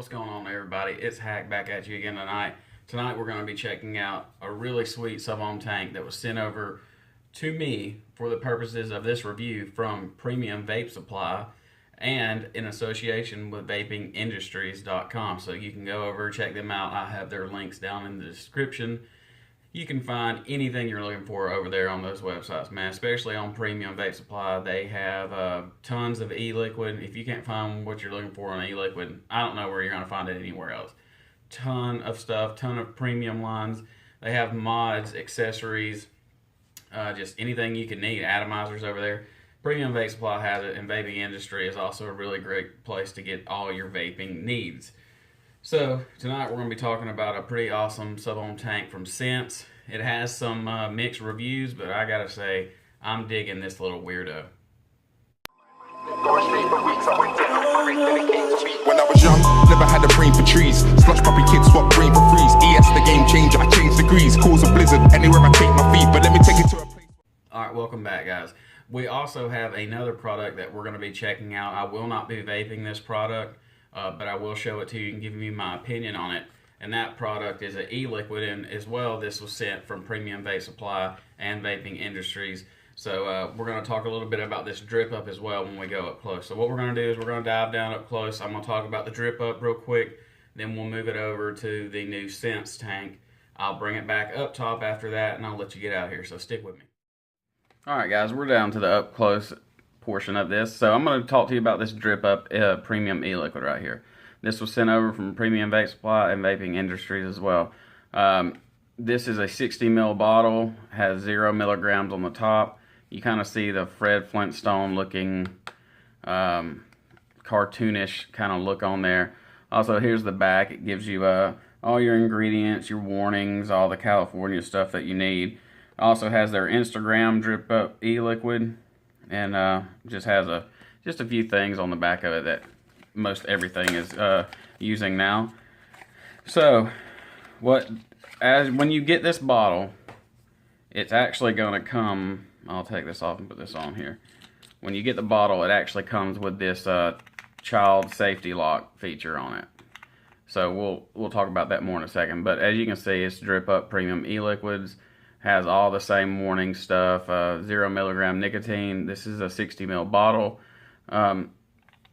What's going on, everybody? It's Hack back at you again tonight. Tonight we're going to be checking out a really sweet Subohm tank that was sent over to me for the purposes of this review from Premium Vape Supply and in association with VapingIndustries.com. So you can go over, check them out. I have their links down in the description. You can find anything you're looking for over there on those websites, man. Especially on Premium Vape Supply, they have tons of e-liquid. If you can't find what you're looking for on e-liquid, I don't know where you're going to find it anywhere else. Ton of stuff, ton of premium lines. They have mods, accessories, just anything you can need. Atomizers over there. Premium Vape Supply has it, and Vaping Industry is also a really great place to get all your vaping needs. So tonight we're going to be talking about a pretty awesome Subohm tank from Sense. It has some mixed reviews, but I gotta say, I'm digging this little weirdo. When I was young, never had a brain for trees. Slush puppy kids swap brain for freeze. ES the game changer, I change degrees. Cause a blizzard anywhere I take my feet, but let me take it to a place. Alright, welcome back, guys. We also have another product that we're going to be checking out. I will not be vaping this product. But I will show it to you and give you my opinion on it. And that product is an e-liquid, and as well, this was sent from Premium Vape Supply and Vaping Industries. So we're going to talk a little bit about this drip up as well when we go up close. So what we're going to do is we're going to dive down up close. I'm going to talk about the drip up real quick. Then we'll move it over to the new Sense tank. I'll bring it back up top after that, and I'll let you get out of here. So stick with me. All right, guys, we're down to the up close portion of this. So I'm going to talk to you about this drip up premium e-liquid right here. This was sent over from Premium Vape Supply and Vaping Industries as well. This is a 60 ml bottle, has 0 milligrams on the top. You kind of see the Fred Flintstone looking cartoonish kind of look on there. Also, here's the back. It gives you all your ingredients, your warnings, all the California stuff that you need. It also has their Instagram drip up e-liquid. And just has a few things on the back of it that most everything is using now. So when you get this bottle, it's actually going to come. I'll take this off and put this on here. When you get the bottle, it actually comes with this child safety lock feature on it. So we'll talk about that more in a second. But as you can see, it's drip up premium e-liquids. Has all the same warning stuff, 0 milligram nicotine. This is a 60 ml bottle.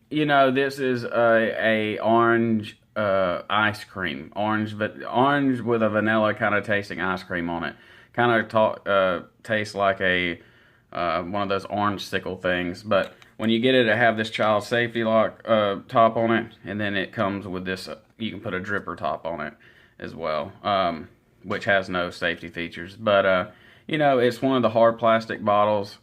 You know, this is a orange ice cream. Orange with a vanilla kind of tasting ice cream on it. Kind of tastes like a one of those orange sickle things. But when you get it, it have this child safety lock top on it. And then it comes with this, you can put a dripper top on it as well. Which has no safety features. But, you know, it's one of the hard plastic bottles.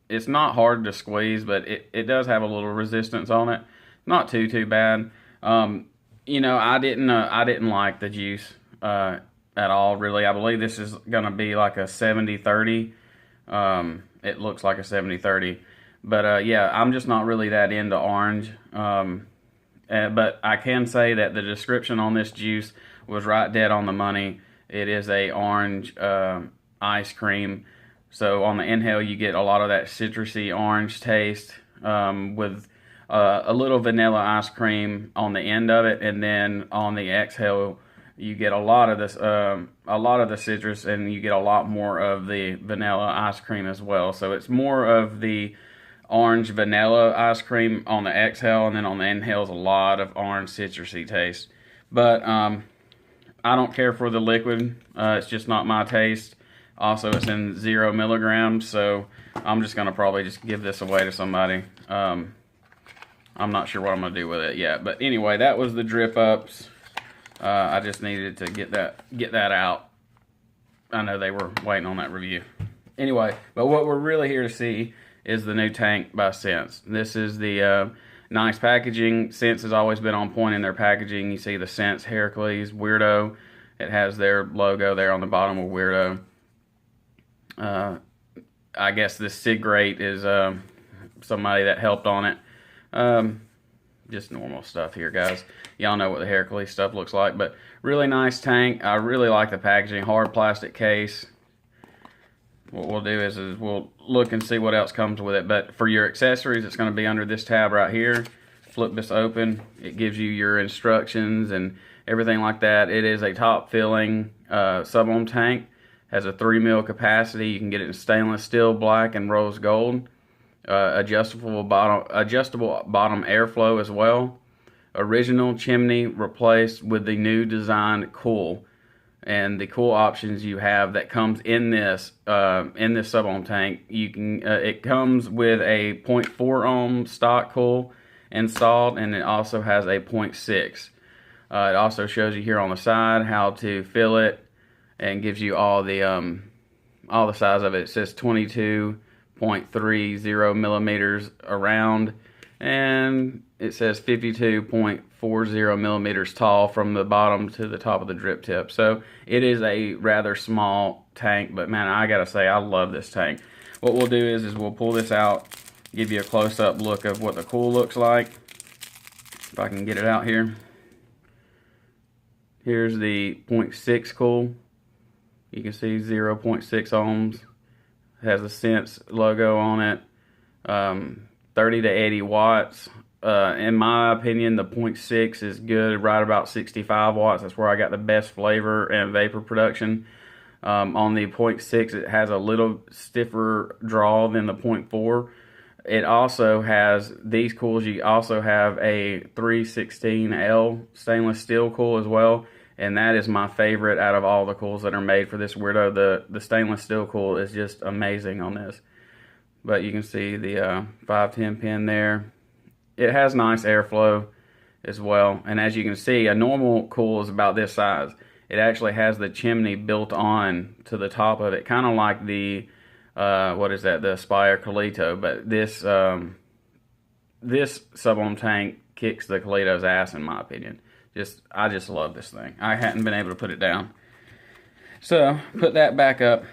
It's not hard to squeeze, but it does have a little resistance on it. Not too bad. You know, I didn't like the juice at all, really. I believe this is going to be like a 70-30. It looks like a 70-30. But, yeah, I'm just not really that into orange. But I can say that the description on this juice was right dead on the money. It is a orange ice cream. So on the inhale, you get a lot of that citrusy orange taste with a little vanilla ice cream on the end of it, and then on the exhale, you get a lot of this, a lot of the citrus, and you get a lot more of the vanilla ice cream as well. So it's more of the orange vanilla ice cream on the exhale, and then on the inhale is a lot of orange citrusy taste. But I don't care for the liquid. It's just not my taste. Also, it's in 0 milligrams, so I'm just going to probably just give this away to somebody. I'm not sure what I'm going to do with it yet. But anyway, that was the drip ups. I just needed to get that out. I know they were waiting on that review. Anyway, but what we're really here to see is the new tank by Sense. This is the nice packaging. Sense has always been on point in their packaging. You see the Sense Herakles Weirdo. It has their logo there on the bottom of Weirdo. I guess this SIG rate is somebody that helped on it. Just normal stuff here, guys. Y'all know what the Herakles stuff looks like. But really nice tank. I really like the packaging. Hard plastic case. What we'll do is we'll look and see what else comes with it. But for your accessories, it's going to be under this tab right here. flip this open, it gives you your instructions and everything like that. It is a top filling Subohm tank. Has a 3 mil capacity. You can get it in stainless steel, black, and rose gold. Adjustable bottom airflow as well. Original chimney replaced with the new designed cool. And the cool options you have that comes in this Subohm tank, you can it comes with a 0.4 ohm stock cool installed, and it also has a 0.6. It also shows you here on the side how to fill it, and gives you all the size of it. It says 22.30 millimeters around, and it says 52.40 millimeters tall from the bottom to the top of the drip tip. So it is a rather small tank, but man, I gotta say, I love this tank. What we'll do is we'll pull this out, give you a close-up look of what the cool looks like. If I can get it out here. Here's the 0.6 cool. You can see 0.6 ohms. It has a Sense logo on it. 30 to 80 watts. In my opinion, the 0.6 is good, right about 65 watts. That's where I got the best flavor and vapor production. On the 0.6, it has a little stiffer draw than the 0.4. It also has, these cools, you also have a 316L stainless steel cool as well. And that is my favorite out of all the cools that are made for this Weirdo. The stainless steel cool is just amazing on this. But you can see the 510 pin there. It has nice airflow as well. And as you can see, a normal cool is about this size. It actually has the chimney built on to the top of it, kind of like the, what is that, the Aspire Colito. But this Subohm tank kicks the Colito's ass, in my opinion. I just love this thing. I hadn't been able to put it down. So, put that back up.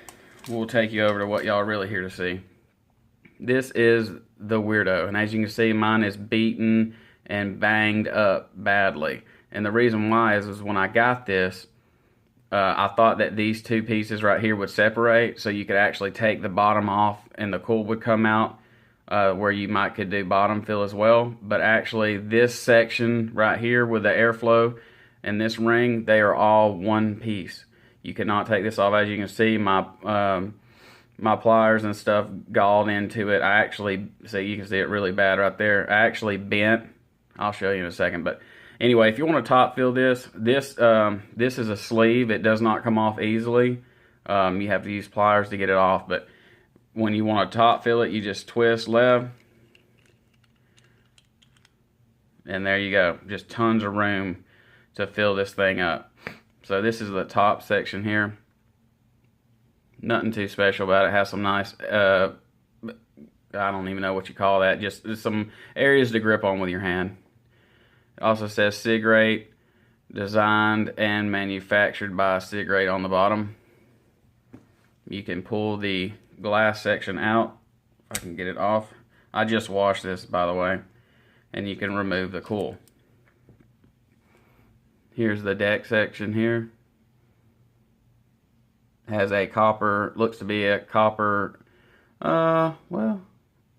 We'll take you over to what y'all are really here to see. This is the Weirdo, and as you can see, mine is beaten and banged up badly. And the reason why is when I got this, I thought that these two pieces right here would separate, so you could actually take the bottom off and the cool would come out, where you could do bottom fill as well. But actually, this section right here with the airflow and this ring, they are all one piece. You cannot take this off. As you can see, my pliers and stuff galled into it. I actually, see, you can see it really bad right there. I actually bent. I'll show you in a second. But anyway, if you want to top fill this is a sleeve. It does not come off easily. You have to use pliers to get it off. But when you want to top fill it, you just twist left. And there you go. Just tons of room to fill this thing up. So this is the top section here. Nothing too special about it. It has some nice, I don't even know what you call that. Just some areas to grip on with your hand. It also says Sigrate, designed and manufactured by Sigrate on the bottom. You can pull the glass section out. If I can get it off. I just washed this, by the way. And you can remove the cool. Here's the deck section here. Has a copper, looks to be a copper, well,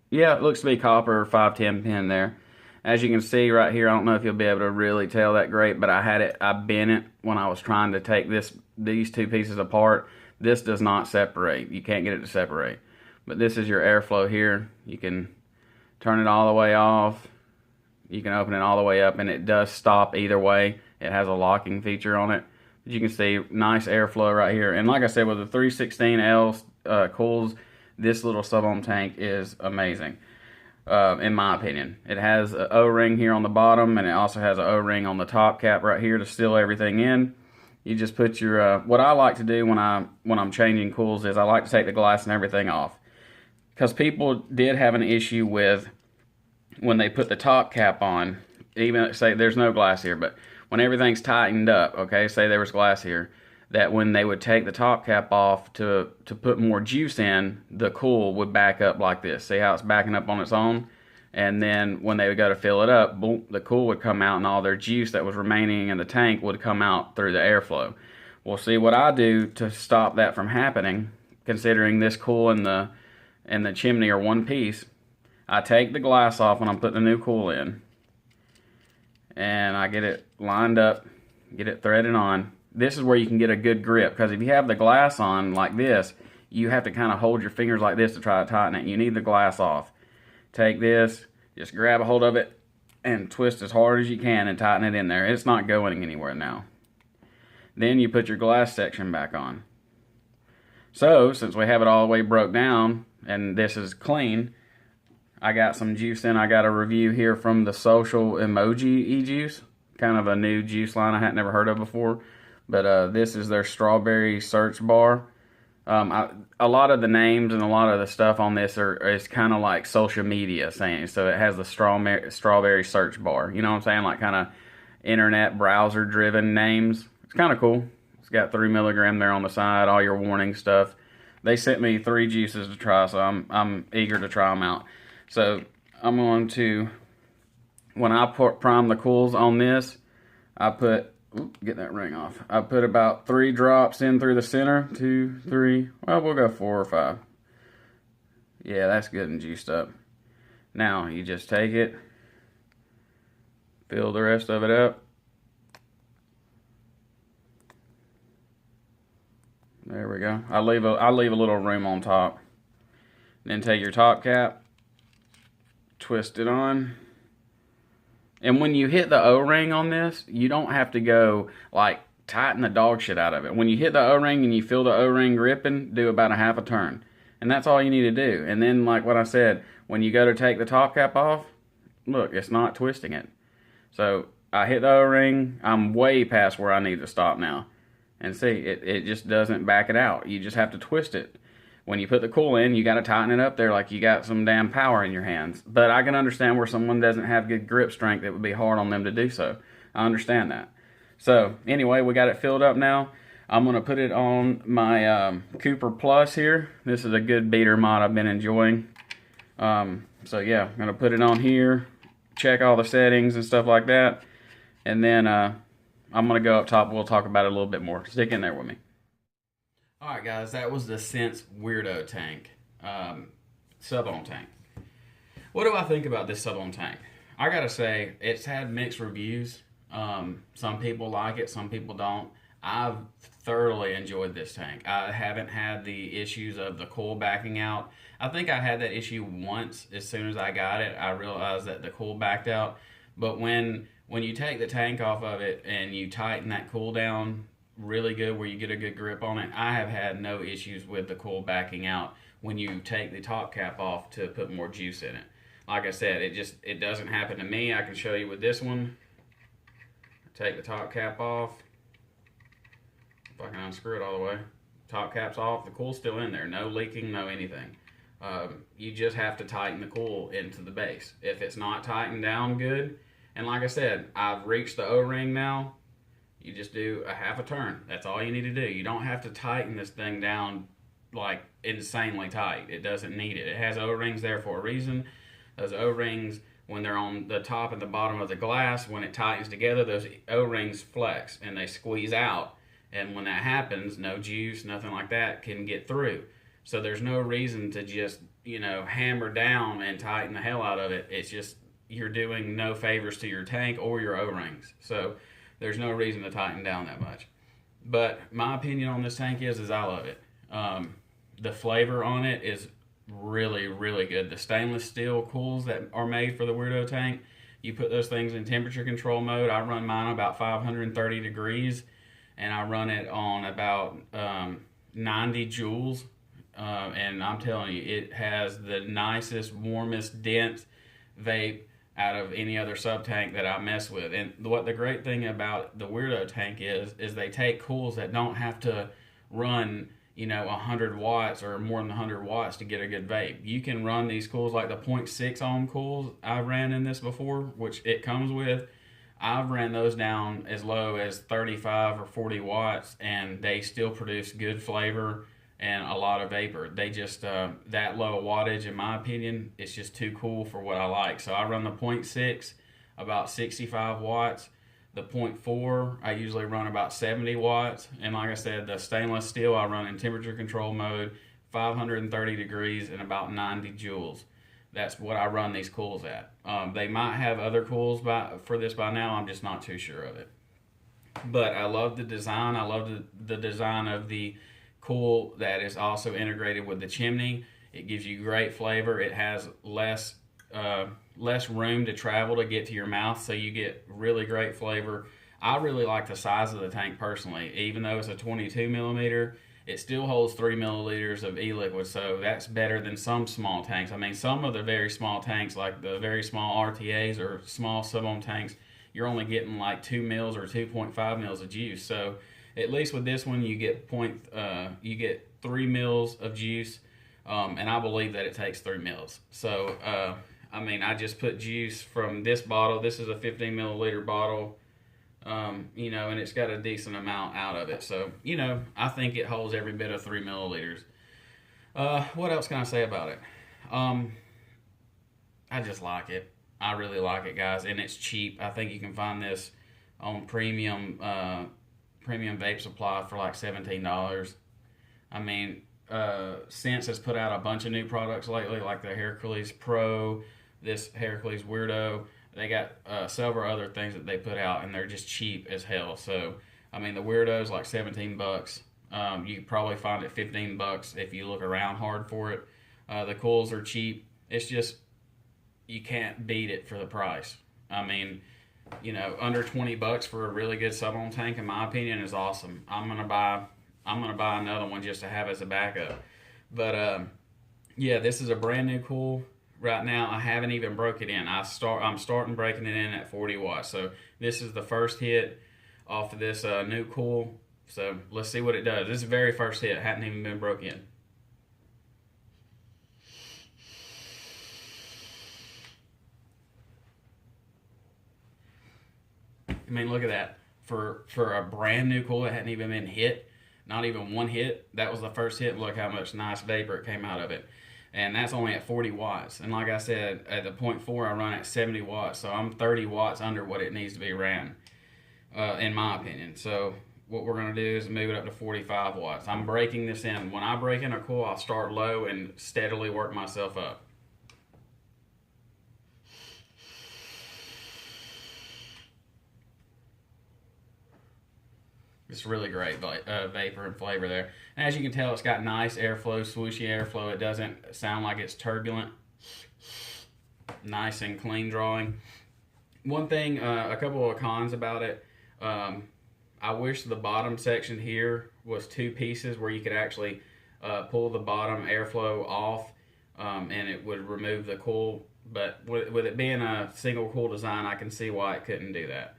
yeah, it looks to be copper 510 pin there. As you can see right here, I don't know if you'll be able to really tell that great, but I bent it when I was trying to take these two pieces apart. This does not separate. You can't get it to separate. But this is your airflow here. You can turn it all the way off. You can open it all the way up, and it does stop either way. It has a locking feature on it. But you can see nice airflow right here. And like I said, with the 316L cools, this little Subohm tank is amazing, in my opinion. It has an O-ring here on the bottom, and it also has an O-ring on the top cap right here to seal everything in. You just put your, what I like to do when I'm changing cools is I like to take the glass and everything off. Because people did have an issue with when they put the top cap on, even say there's no glass here, but when everything's tightened up, okay, say there was glass here, that when they would take the top cap off to put more juice in, the cool would back up like this. See how it's backing up on its own? And then when they would go to fill it up, boom, the cool would come out and all their juice that was remaining in the tank would come out through the airflow. Well, see what I do to stop that from happening, considering this cool and the chimney are one piece, I take the glass off when I'm putting the new cool in. and I get it lined up, get it threaded on. This is where you can get a good grip, because if you have the glass on like this, you have to kind of hold your fingers like this to try to tighten it. You need the glass off. Take this, just grab a hold of it, and twist as hard as you can and tighten it in there. It's not going anywhere now. Then you put your glass section back on. So, since we have it all the way broke down, and this is clean, I got some juice in. I got a review here from the Social Emoji e-juice. Kind of a new juice line I had never heard of before. But this is their strawberry search bar. A lot of the names and a lot of the stuff on this is kind of like social media saying. So it has the strawberry search bar. You know what I'm saying? Like kind of internet browser driven names. It's kind of cool. It's got 3 milligram there on the side, all your warning stuff. They sent me 3 juices to try, so I'm eager to try them out. So I'm going to, when I prime the cools on this, I put, get that ring off. I put about 3 drops in through the center, 2, 3, well, we'll go 4 or 5. Yeah, that's good and juiced up. Now, you just take it, fill the rest of it up. There we go. I leave a little room on top. Then take your top cap, twist it on. And when you hit the O-ring on this, you don't have to go like tighten the dog shit out of it. When you hit the O-ring and you feel the O-ring gripping, do about a half a turn. And that's all you need to do. And then like what I said, when you go to take the top cap off, look, it's not twisting it. So I hit the O-ring, I'm way past where I need to stop now. And see, it just doesn't back it out. You just have to twist it. When you put the cool in, you got to tighten it up there like you got some damn power in your hands. But I can understand where someone doesn't have good grip strength, it would be hard on them to do so. I understand that. So, anyway, we got it filled up now. I'm going to put it on my Cooper Plus here. This is a good beater mod I've been enjoying. So, yeah, I'm going to put it on here, check all the settings and stuff like that. And then I'm going to go up top. We'll talk about it a little bit more. Stick in there with me. Alright guys, that was the Sense Weirdo Tank, Subohm Tank. What do I think about this Subohm Tank? I gotta say, it's had mixed reviews. Some people like it, some people don't. I've thoroughly enjoyed this tank. I haven't had the issues of the coil backing out. I think I had that issue once. As soon as I got it, I realized that the coil backed out. But when you take the tank off of it and you tighten that coil down really good where you get a good grip on it, I have had no issues with the coil backing out when you take the top cap off to put more juice in it. Like I said, it doesn't happen to me. I can show you with this one. Take the top cap off. If I can unscrew it all the way. Top cap's off, the coil's still in there. No leaking, no anything. You just have to tighten the coil into the base. If it's not tightened down good, and like I said, I've reached the O-ring now, you just do a half a turn. That's all you need to do. You don't have to tighten this thing down like insanely tight. It doesn't need it. It has O-rings there for a reason. Those O-rings, when they're on the top and the bottom of the glass, when it tightens together, those O-rings flex and they squeeze out. And when that happens, no juice, nothing like that can get through. So there's no reason to just, hammer down and tighten the hell out of it. It's just, you're doing no favors to your tank or your O-rings. So there's no reason to tighten down that much. But my opinion on this tank is I love it. The flavor on it is really, really good. The stainless steel coils that are made for the Weirdo tank, you put those things in temperature control mode. I run mine about 530 degrees, and I run it on about 90 joules. And I'm telling you, it has the nicest, warmest, dense vape out of any other sub tank that I mess with. And what the great thing about the Weirdo tank is they take coils that don't have to run 100 watts or more than 100 watts to get a good vape. You can run these coils like the 0.6 ohm coils I ran in this before, which it comes with. I've ran those down as low as 35 or 40 watts and they still produce good flavor and a lot of vapor. They just, that low wattage, in my opinion, it's just too cool for what I like. So I run the 0.6, about 65 watts. The 0.4, I usually run about 70 watts. And like I said, the stainless steel, I run in temperature control mode, 530 degrees and about 90 joules. That's what I run these cools at. They might have other cools for this by now. I'm just not too sure of it. But I love the design. I love the design of the cool that is also integrated with the chimney. It gives you great flavor. It has less room to travel to get to your mouth, so you get really great flavor. I really like the size of the tank personally. Even though it's a 22 millimeter, it still holds 3 milliliters of e-liquid, so that's better than some small tanks. I mean, some of the very small tanks, like the very small RTAs or small Subohm tanks, you're only getting like 2 mils or 2.5 mils of juice. So at least with this one, you get 3 mils of juice, and I believe that it takes 3 mils. So I mean, I just put juice from this bottle. This is a 15 milliliter bottle. You know, and it's got a decent amount out of it. So, you know, I think it holds every bit of 3 milliliters. What else can I say about it? I just like it. I really like it, guys, and it's cheap. I think you can find this on premium vape supply for like $17. I mean, Sense has put out a bunch of new products lately, like the Herakles Pro, this Herakles Weirdo. They got several other things that they put out, and they're just cheap as hell. So, I mean, the Weirdo's like $17. You could probably find it $15 if you look around hard for it. The cools are cheap. It's just, you can't beat it for the price. I mean, you know, under $20 for a really good Subohm tank, in my opinion, is awesome. I'm gonna buy another one just to have as a backup. But yeah, this is a brand new cool. Right now, I haven't even broke it in. I'm starting breaking it in at 40 watts. So this is the first hit off of this new cool. So let's see what it does. This is the very first hit. It hadn't even been broke in. I mean, look at that. For a brand new cool that hadn't even been hit, not even one hit, that was the first hit. Look how much nice vapor it came out of it. And that's only at 40 watts. And like I said, at the 0.4, I run at 70 watts. So I'm 30 watts under what it needs to be ran, in my opinion. So what we're going to do is move it up to 45 watts. I'm breaking this in. When I break in a coil, I'll start low and steadily work myself up. It's really great vapor and flavor there. And as you can tell, it's got nice airflow, swooshy airflow. It doesn't sound like it's turbulent. Nice and clean drawing. One thing, a couple of cons about it. I wish the bottom section here was 2 pieces where you could actually pull the bottom airflow off, and it would remove the cool. But with it being a single cool design, I can see why it couldn't do that.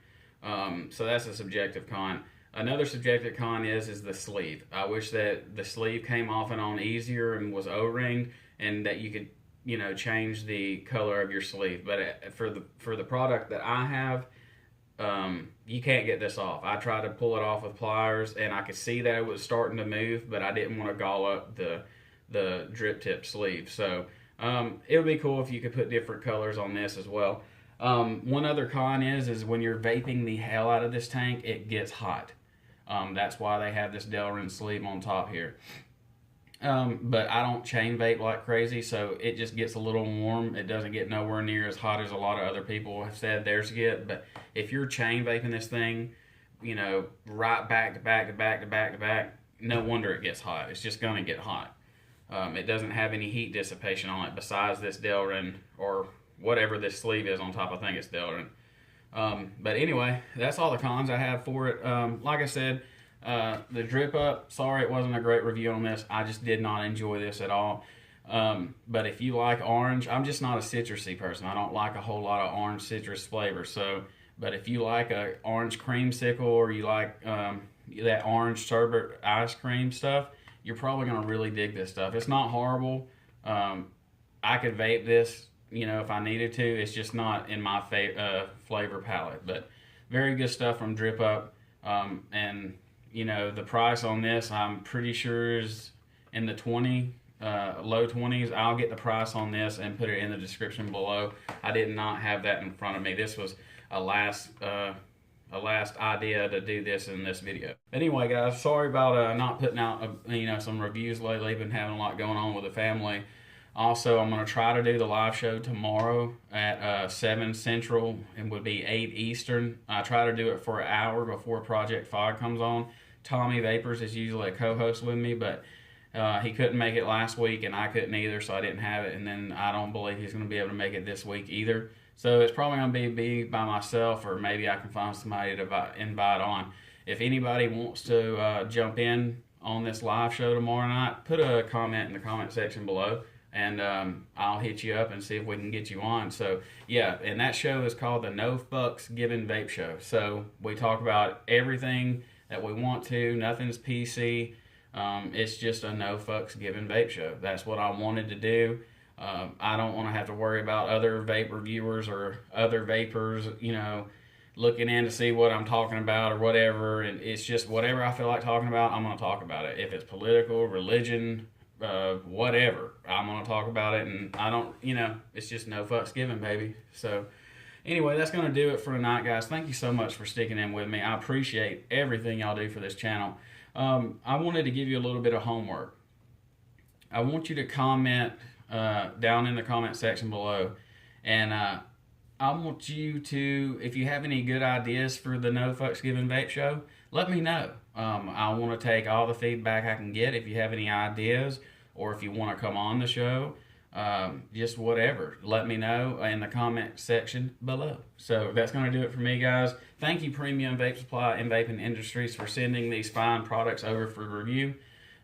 So that's a subjective con. Another subjective con is the sleeve. I wish that the sleeve came off and on easier and was O-ringed, and that you could, you know, change the color of your sleeve. But for the product that I have, you can't get this off. I tried to pull it off with pliers, and I could see that it was starting to move, but I didn't want to gall up the drip tip sleeve. So it would be cool if you could put different colors on this as well. One other con is when you're vaping the hell out of this tank, it gets hot. That's why they have this Delrin sleeve on top here. But I don't chain vape like crazy, so it just gets a little warm. It doesn't get nowhere near as hot as a lot of other people have said theirs get. But if you're chain vaping this thing, you know, right back to back to back to back to back, no wonder it gets hot. It's just going to get hot. It doesn't have any heat dissipation on it besides this Delrin or whatever this sleeve is on top. I think it's Delrin. But anyway, that's all the cons I have for it. Like I said, the drip up, sorry it wasn't a great review on this. I just did not enjoy this at all. But if you like orange, I'm just not a citrusy person. I don't like a whole lot of orange citrus flavor. So, but if you like a orange creamsicle, or you like that orange sherbet ice cream stuff, you're probably going to really dig this stuff. It's not horrible. I could vape this, you know, if I needed to. It's just not in my flavor palette. But very good stuff from Drip Up. And, you know, the price on this, I'm pretty sure is in the low 20s. I'll get the price on this and put it in the description below. I did not have that in front of me. This was a last idea to do this in this video. Anyway, guys, sorry about not putting out some reviews lately. Been having a lot going on with the family. Also, I'm going to try to do the live show tomorrow at 7 Central and would be 8 Eastern. I try to do it for an hour before Project Fog comes on. Tommy Vapors is usually a co-host with me, but he couldn't make it last week and I couldn't either, so I didn't have it. And then I don't believe he's going to be able to make it this week either. So it's probably going to be by myself, or maybe I can find somebody to invite on. If anybody wants to jump in on this live show tomorrow night, put a comment in the comment section below, and I'll hit you up and see if we can get you on. So yeah, and that show is called the No Fucks Given Vape Show. So we talk about everything that we want to. Nothing's PC. It's just a no fucks given vape show. That's what I wanted to do. I don't want to have to worry about other vape reviewers or other vapors, you know, looking in to see what I'm talking about or whatever. And it's just whatever I feel like talking about, I'm going to talk about it. If it's political, religion, whatever, I'm going to talk about it. And I don't, you know, it's just no fucks given, baby. So anyway, that's going to do it for tonight, guys. Thank you so much for sticking in with me. I appreciate everything y'all do for this channel. I wanted to give you a little bit of homework. I want you to comment down in the comment section below, and I want you to, if you have any good ideas for the No Fucks Given Vape Show, let me know. I want to take all the feedback I can get. If you have any ideas, or if you want to come on the show, just whatever, let me know in the comment section below. So that's going to do it for me, guys. Thank you, Premium Vape Supply and Vaping Industries, for sending these fine products over for review.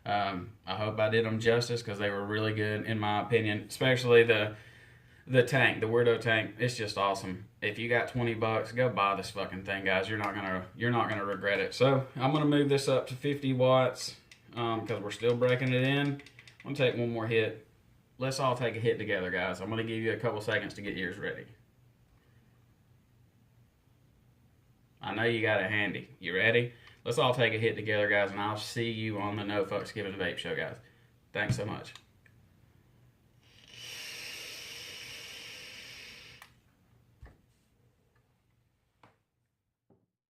I hope I did them justice, because they were really good in my opinion, especially the tank, the Weirdo tank. It's just awesome. If you got $20, go buy this fucking thing, guys. You're not gonna regret it. So I'm gonna move this up to 50 watts because we're still breaking it in. I'm gonna take one more hit. Let's all take a hit together, guys. I'm gonna give you a couple seconds to get yours ready. I know you got it handy. You ready? Let's all take a hit together, guys, and I'll see you on the No Fucks Given Vape Show, guys. Thanks so much.